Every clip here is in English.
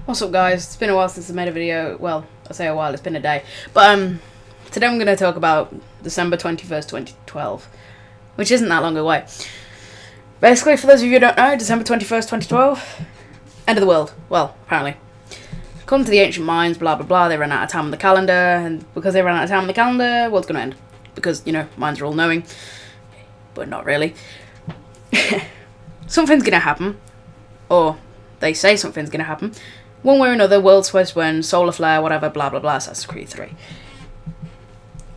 What's up, guys? It's been a while since I made a video. Well, I say a while, it's been a day. But today I'm going to talk about December 21st, 2012, which isn't that long away. Basically, for those of you who don't know, December 21st, 2012, end of the world. Well, apparently. According to the ancient minds, blah blah blah, they ran out of time on the calendar, and because they ran out of time on the calendar, world's going to end. Because, you know, minds are all knowing, but not really. Something's going to happen, or they say something's going to happen. One way or another, world's supposed to end, solar flare, whatever, blah blah blah, Assassin's Creed 3.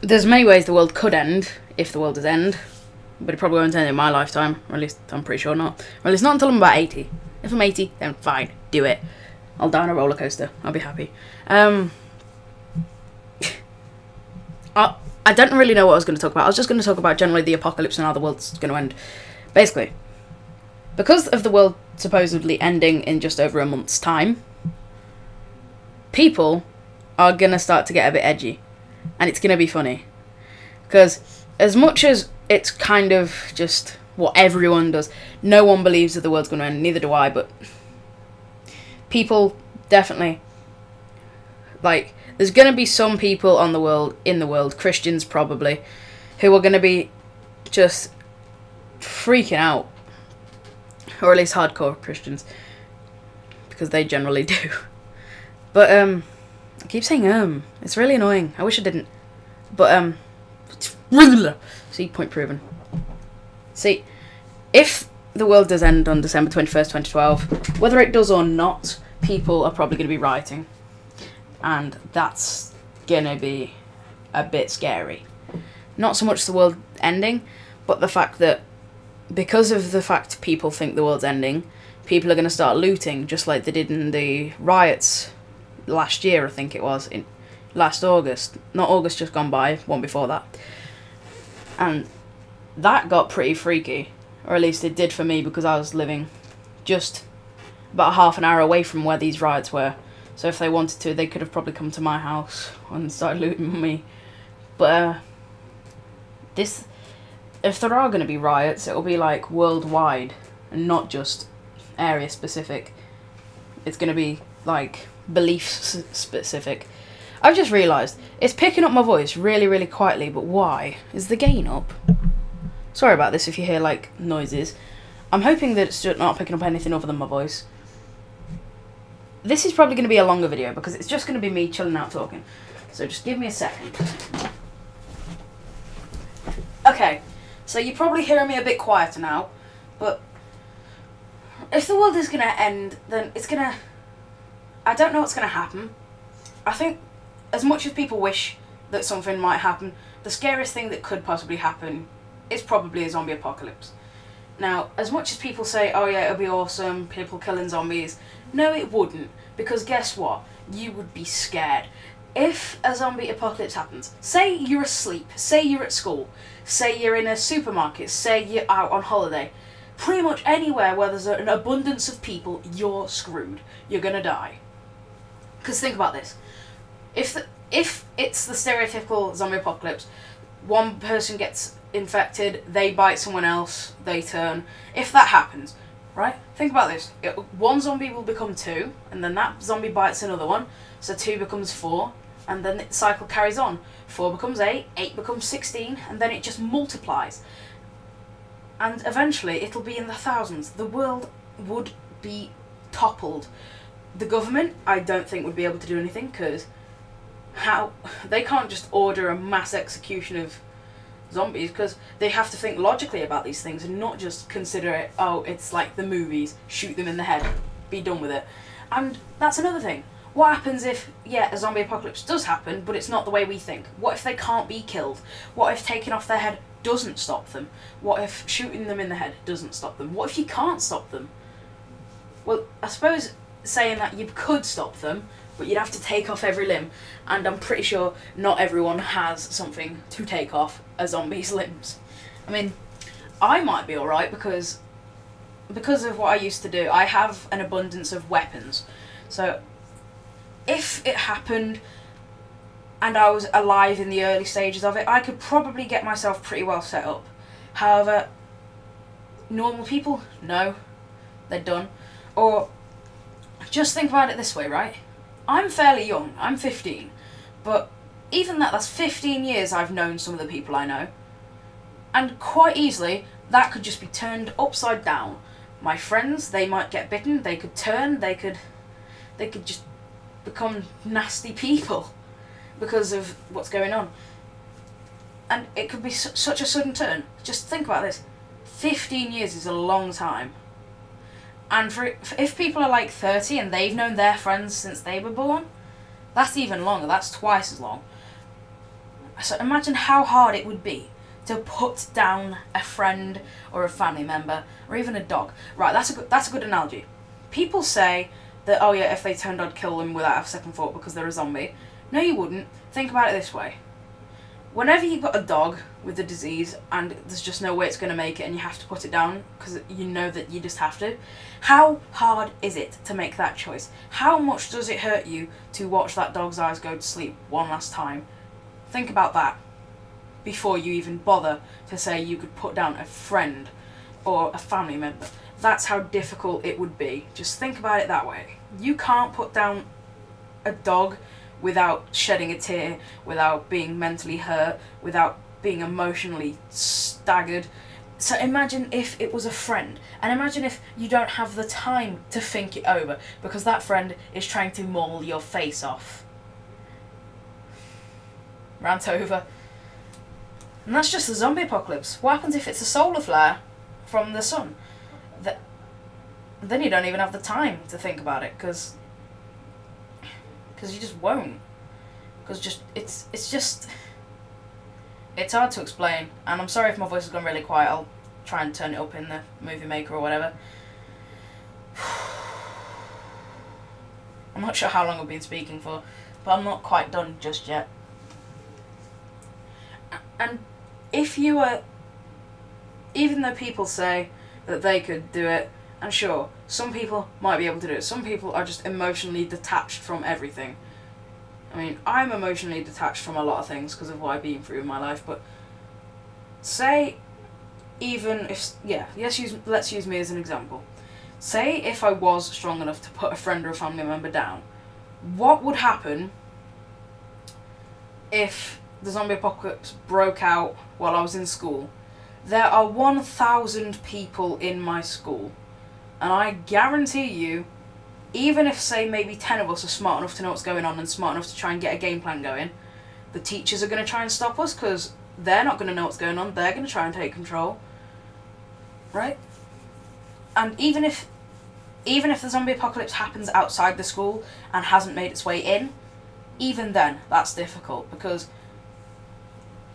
There's many ways the world could end, if the world does end, but it probably won't end in my lifetime, or at least I'm pretty sure not. Or at least not until I'm about 80. If I'm 80, then fine, do it. I'll die on a roller coaster, I'll be happy. I don't really know what I was going to talk about. I was just going to talk about generally the apocalypse and how the world's going to end. Basically, because of the world supposedly ending in just over a month's time, people are going to start to get a bit edgy. And it's going to be funny. Because as much as it's kind of just what everyone does, no one believes that the world's going to end, neither do I, but people definitely, like, there's going to be some people in the world, Christians probably, who are going to be just freaking out. Or at least hardcore Christians. Because they generally do. But, I keep saying, it's really annoying. I wish I didn't. But, see, point proven. See, if the world does end on December 21st, 2012, whether it does or not, people are probably going to be rioting. And that's gonna be a bit scary. Not so much the world ending, but the fact that because of the fact people think the world's ending, people are going to start looting, just like they did in the riots last year, I think it was, in last August. Not August just gone by, one before that. And that got pretty freaky, or at least it did for me, because I was living just about half an hour away from where these riots were. So if they wanted to, they could have probably come to my house and started looting me. But if there are going to be riots, it'll be like worldwide and not just area specific. It's going to be like belief specific. I've just realised it's picking up my voice really, really quietly, but why? Is the gain up? Sorry about this if you hear like noises. I'm hoping that it's just not picking up anything other than my voice. This is probably going to be a longer video because it's just going to be me chilling out talking. So just give me a second. Okay, so you're probably hearing me a bit quieter now, but if the world is going to end, then it's going to... I don't know what's going to happen. I think as much as people wish that something might happen, the scariest thing that could possibly happen is probably a zombie apocalypse. Now, as much as people say, oh yeah, it'll be awesome, people killing zombies, no it wouldn't, because guess what? You would be scared. If a zombie apocalypse happens, say you're asleep, say you're at school, say you're in a supermarket, say you're out on holiday, pretty much anywhere where there's an abundance of people, you're screwed. You're gonna die. Because think about this. If it's the stereotypical zombie apocalypse, one person gets infected, they bite someone else, they turn. If that happens, right? Think about this. One zombie will become two, and then that zombie bites another one, so 2 becomes 4, and then the cycle carries on. 4 becomes 8, 8 becomes 16, and then it just multiplies. And eventually it'll be in the thousands. The world would be toppled. The government, I don't think, would be able to do anything, because they can't just order a mass execution of zombies, because they have to think logically about these things and not just consider it, oh, it's like the movies, shoot them in the head, be done with it. And that's another thing. What happens if, yeah, a zombie apocalypse does happen, but it's not the way we think? What if they can't be killed? What if taking off their head doesn't stop them? What if shooting them in the head doesn't stop them? What if you can't stop them? Well, I suppose saying that you could stop them, but you'd have to take off every limb, and I'm pretty sure not everyone has something to take off a zombie's limbs. I mean, I might be alright because of what I used to do. I have an abundance of weapons. So if it happened and I was alive in the early stages of it, I could probably get myself pretty well set up. However, normal people, no, they're done. Or just think about it this way, right? I'm fairly young, I'm 15, but even that's 15 years I've known some of the people I know, and quite easily that could just be turned upside down. My friends, they might get bitten, they could turn, they could just become nasty people because of what's going on. And it could be such a sudden turn. Just think about this. 15 years is a long time. And if people are like 30 and they've known their friends since they were born, that's even longer, that's twice as long. So imagine how hard it would be to put down a friend or a family member or even a dog. Right, that's a good analogy. People say that, oh yeah, if they turned, I'd kill them without a second thought because they're a zombie. No, you wouldn't. Think about it this way. Whenever you've got a dog with a disease and there's just no way it's going to make it and you have to put it down because you know that you just have to, how hard is it to make that choice? How much does it hurt you to watch that dog's eyes go to sleep one last time? Think about that before you even bother to say you could put down a friend or a family member. That's how difficult it would be. Just think about it that way. You can't put down a dog without shedding a tear, without being mentally hurt, without being emotionally staggered. So imagine if it was a friend, and imagine if you don't have the time to think it over because that friend is trying to maul your face off. Rant over. And that's just the zombie apocalypse. What happens if it's a solar flare from the sun? Then you don't even have the time to think about it because you just won't. Because it's hard to explain. And I'm sorry if my voice has gone really quiet. I'll try and turn it up in the Movie Maker or whatever. I'm not sure how long I've been speaking for, but I'm not quite done just yet. And if you were, even though people say that they could do it, and sure, some people might be able to do it. Some people are just emotionally detached from everything. I mean, I'm emotionally detached from a lot of things because of what I've been through in my life, but say, even if, let's use me as an example. Say if I was strong enough to put a friend or a family member down, what would happen if the zombie apocalypse broke out while I was in school? There are 1,000 people in my school. And I guarantee you, even if, say, maybe 10 of us are smart enough to know what's going on and smart enough to try and get a game plan going, the teachers are going to try and stop us because they're not going to know what's going on. They're going to try and take control. Right? And even if the zombie apocalypse happens outside the school and hasn't made its way in, even then, that's difficult because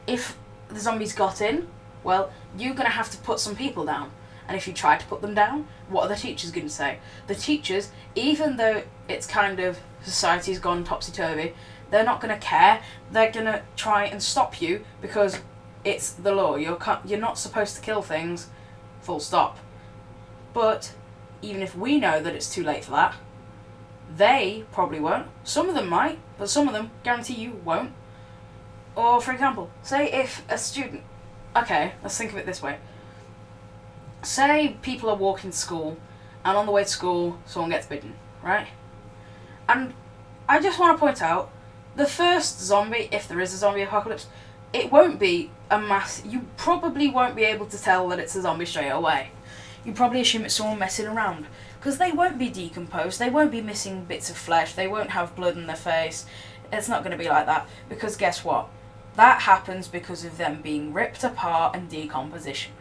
if the zombies got in, well, you're going to have to put some people down. And if you try to put them down, what are the teachers going to say? The teachers, even though it's kind of society's gone topsy-turvy, they're not going to care. They're going to try and stop you because it's the law. You're not supposed to kill things, full stop. But even if we know that it's too late for that, they probably won't. Some of them might, but some of them, guarantee you, won't. Or, for example, say if a student... Okay, let's think of it this way. Say people are walking to school, and on the way to school, someone gets bitten, right? And I just want to point out, the first zombie, if there is a zombie apocalypse, it won't be a mass... You probably won't be able to tell that it's a zombie straight away. You probably assume it's someone messing around, because they won't be decomposed, they won't be missing bits of flesh, they won't have blood in their face. It's not going to be like that, because guess what? That happens because of them being ripped apart and decomposition.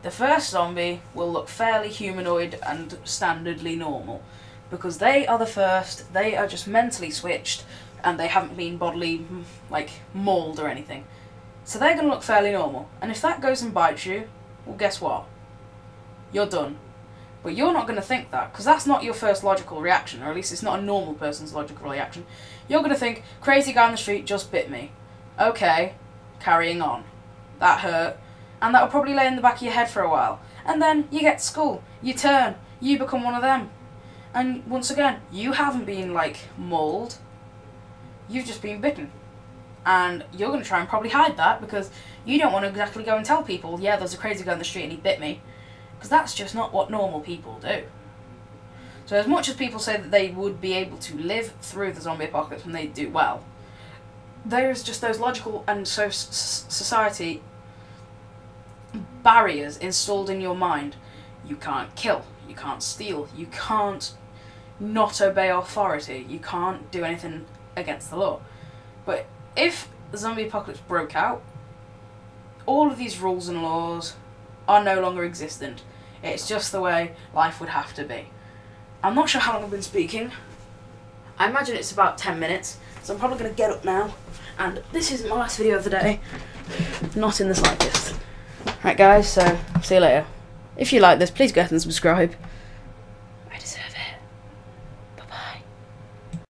The first zombie will look fairly humanoid and standardly normal, because they are the first, they are just mentally switched, and they haven't been bodily, like, mauled or anything. So they're going to look fairly normal. And if that goes and bites you, well, guess what? You're done. But you're not going to think that, because that's not your first logical reaction, or at least it's not a normal person's logical reaction. You're going to think, crazy guy on the street just bit me. Okay, carrying on. That hurt. And that'll probably lay in the back of your head for a while. And then you get to school, you turn, you become one of them. And once again, you haven't been, like, mauled. You've just been bitten. And you're going to try and probably hide that because you don't want to exactly go and tell people, yeah, there's a crazy guy on the street and he bit me. Because that's just not what normal people do. So as much as people say that they would be able to live through the zombie apocalypse and they do well, there's just those logical and society barriers installed in your mind. You can't kill, you can't steal, you can't not obey authority, you can't do anything against the law. But if the zombie apocalypse broke out, all of these rules and laws are no longer existent. It's just the way life would have to be. I'm not sure how long I've been speaking. I imagine it's about 10 minutes, so I'm probably going to get up now. And this is my last video of the day. Not in the slightest. Right guys, so see you later. If you like this, please go ahead and subscribe.